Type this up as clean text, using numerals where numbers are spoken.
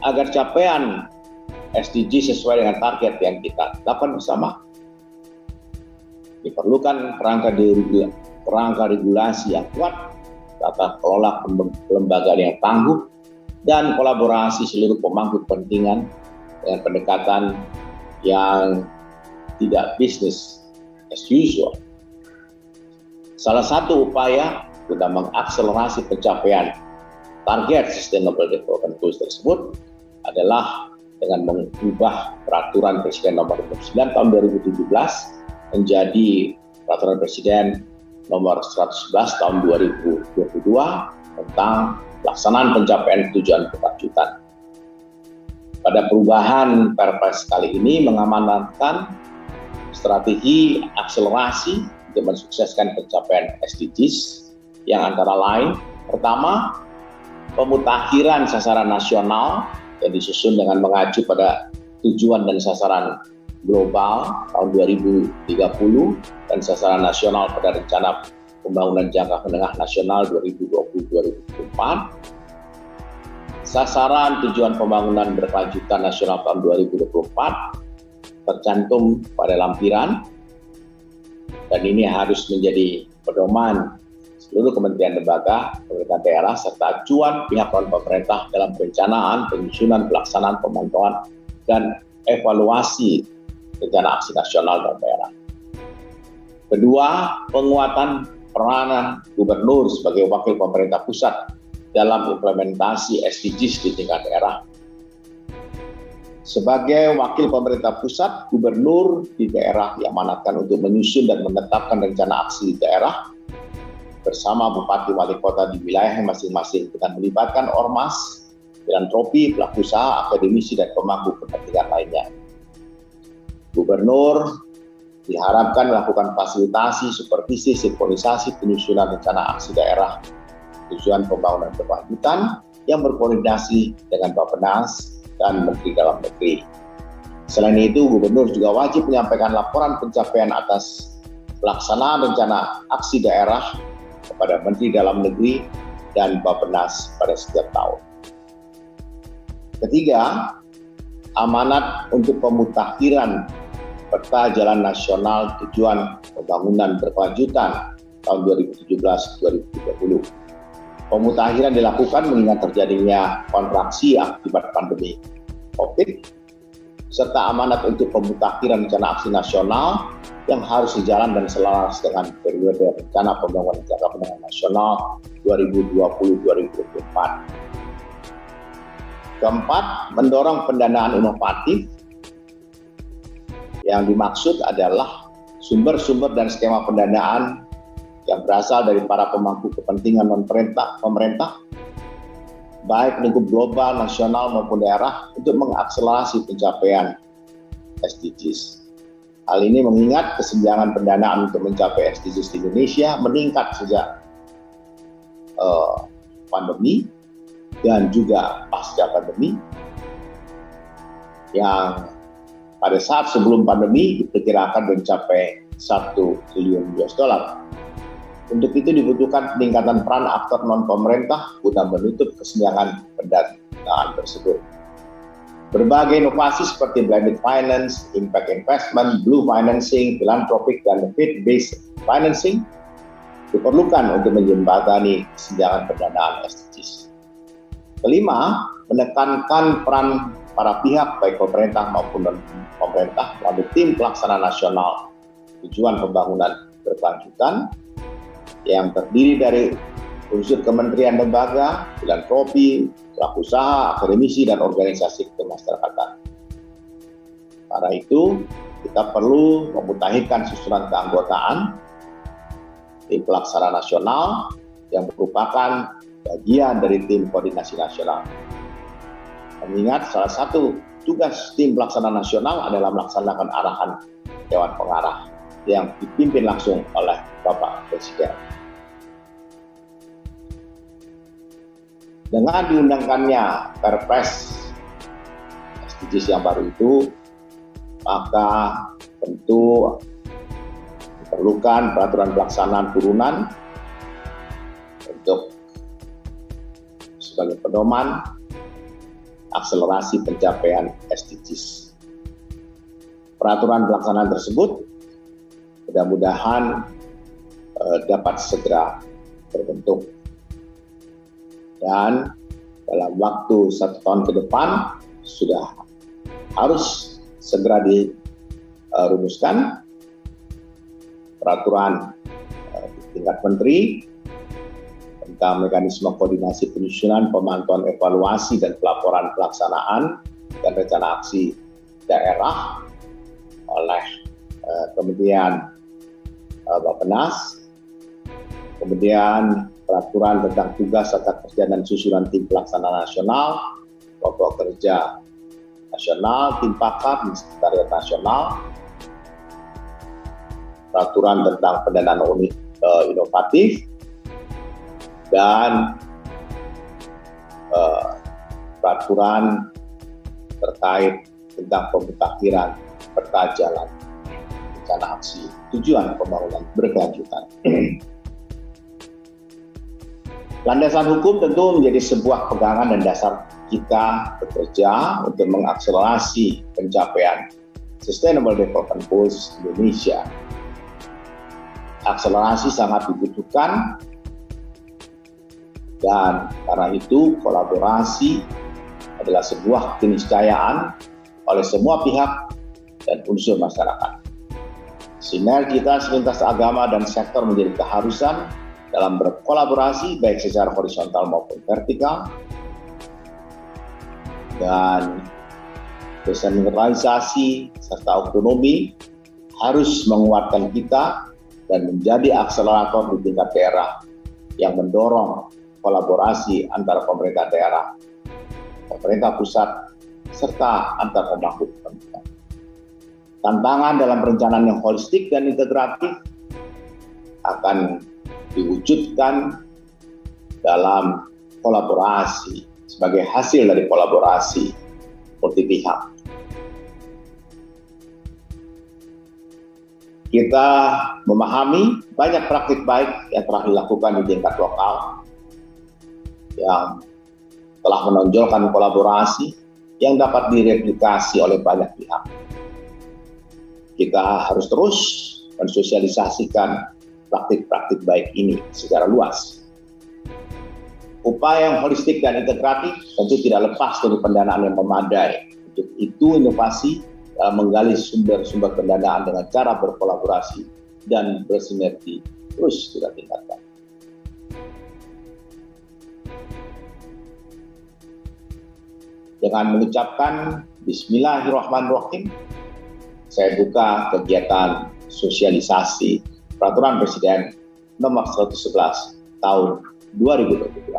agar capaian SDG sesuai dengan target yang kita tetapkan bersama, diperlukan kerangka regulasi yang kuat, tata kelola kelembagaan yang tangguh, dan kolaborasi seluruh pemangku kepentingan dengan pendekatan yang tidak business as usual. Salah satu upaya guna mengakselerasi pencapaian target Sustainable Development Goals tersebut adalah dengan mengubah peraturan Presiden nomor 29 tahun 2017 menjadi peraturan Presiden nomor 111 tahun 2022 tentang pelaksanaan pencapaian tujuan berkelanjutan. Pada perubahan Perpres kali ini mengamanatkan strategi akselerasi untuk mensukseskan pencapaian SDGs yang antara lain, pertama, pemutakhiran sasaran nasional yang disusun dengan mengacu pada tujuan dan sasaran global tahun 2030 dan sasaran nasional pada rencana pembangunan jangka menengah nasional 2020-2024. Sasaran tujuan pembangunan berkelanjutan nasional tahun 2024 tercantum pada lampiran, dan ini harus menjadi pedoman seluruh kementerian lembaga, pemerintah daerah, serta acuan pihak pemerintah dalam perencanaan, penyusunan, pelaksanaan, pemantauan, dan evaluasi rencana aksi nasional dan daerah. Kedua, penguatan peranan gubernur sebagai wakil pemerintah pusat dalam implementasi SDGs di tingkat daerah. Sebagai wakil pemerintah pusat, gubernur di daerah diamanatkan untuk menyusun dan menetapkan rencana aksi di daerah bersama bupati wali kota di wilayah masing-masing dengan melibatkan ormas, filantropi, pelaku usaha, akademisi, dan pemangku kepentingan lainnya. Gubernur diharapkan melakukan fasilitasi, supervisi, sinkronisasi penyusunan rencana aksi daerah tujuan pembangunan berkelanjutan yang berkoordinasi dengan Bappenas dan Menteri Dalam Negeri. Selain itu, gubernur juga wajib menyampaikan laporan pencapaian atas pelaksanaan rencana aksi daerah kepada Menteri Dalam Negeri dan Bappenas pada setiap tahun. Ketiga, amanat untuk pemutakhiran peta jalan nasional tujuan pembangunan berkelanjutan tahun 2017-2030. Pemutakhiran dilakukan mengingat terjadinya kontraksi akibat pandemi COVID, serta amanat untuk pemutakhiran rencana aksi nasional yang harus sejalan dan selaras dengan periode rencana pembangunan jangka menengah nasional 2020-2024. Keempat, mendorong pendanaan inovatif. Yang dimaksud adalah sumber-sumber dan skema pendanaan yang berasal dari para pemangku kepentingan pemerintah, baik lingkup global, nasional maupun daerah, untuk mengakselerasi pencapaian SDGs. Hal ini mengingat kesenjangan pendanaan untuk mencapai SDGs di Indonesia meningkat sejak pandemi dan juga pasca pandemi, yang pada saat sebelum pandemi diperkirakan mencapai $1 triliun. Untuk itu dibutuhkan peningkatan peran aktor non-pemerintah guna menutup kesenjangan pendanaan tersebut. Berbagai inovasi seperti blended finance, impact investment, blue financing, philanthropic, dan faith-based financing diperlukan untuk menjembatani kesenjangan pendanaan SDGs. Kelima, menekankan peran para pihak baik pemerintah maupun non-pemerintah melalui tim pelaksana nasional tujuan pembangunan berkelanjutan yang terdiri dari unsur kementerian lembaga, filantropi, pelaku usaha, akademisi, dan organisasi kemasyarakatan. Karena itu, kita perlu memutakhirkan susunan keanggotaan tim pelaksana nasional yang merupakan bagian dari tim koordinasi nasional. Mengingat salah satu tugas tim pelaksana nasional adalah melaksanakan arahan Dewan Pengarah yang dipimpin langsung oleh Bapak Presiden. Dengan diundangkannya Perpres SDGs yang baru itu, maka tentu diperlukan peraturan pelaksanaan turunan untuk sebagai pedoman akselerasi pencapaian SDGs. Peraturan pelaksanaan tersebut mudah-mudahan dapat segera terbentuk. Dan dalam waktu 1 tahun ke depan sudah harus segera dirumuskan peraturan di tingkat menteri tentang mekanisme koordinasi penyusunan, pemantauan, evaluasi, dan pelaporan pelaksanaan dan rencana aksi daerah oleh Kementerian Bappenas, kemudian peraturan tentang tugas serta kerja dan susunan tim pelaksana nasional, pokok kerja nasional, tim pakar, sekretariat nasional, peraturan tentang pendanaan unit inovatif, dan peraturan terkait tentang pemutakhiran peta jalan rencana aksi tujuan pembangunan berkelanjutan. Landasan hukum tentu menjadi sebuah pegangan dan dasar kita bekerja untuk mengakselerasi pencapaian Sustainable Development Goals Indonesia. Akselerasi sangat dibutuhkan, dan karena itu kolaborasi adalah sebuah keniscayaan oleh semua pihak dan unsur masyarakat. Sinergitas lintas agama dan sektor menjadi keharusan dalam berkolaborasi baik secara horizontal maupun vertikal, dan desentralisasi serta otonomi harus menguatkan kita dan menjadi akselerator di tingkat daerah yang mendorong kolaborasi antara pemerintah daerah, pemerintah pusat, serta antar pemangku kepentingan. Tantangan dalam perencanaan yang holistik dan integratif akan diwujudkan dalam kolaborasi sebagai hasil dari kolaborasi multi pihak. Kita memahami banyak praktik baik yang telah dilakukan di tingkat lokal yang telah menonjolkan kolaborasi yang dapat direplikasi oleh banyak pihak. Kita harus terus mensosialisasikan praktik-praktik baik ini secara luas. Upaya yang holistik dan integratif tentu tidak lepas dari pendanaan yang memadai. Untuk itu inovasi dalam menggali sumber-sumber pendanaan dengan cara berkolaborasi dan bersinergi terus kita tingkatkan. Dengan mengucapkan Bismillahirrahmanirrahim, saya buka kegiatan sosialisasi Peraturan Presiden Nomor 111 Tahun 2022.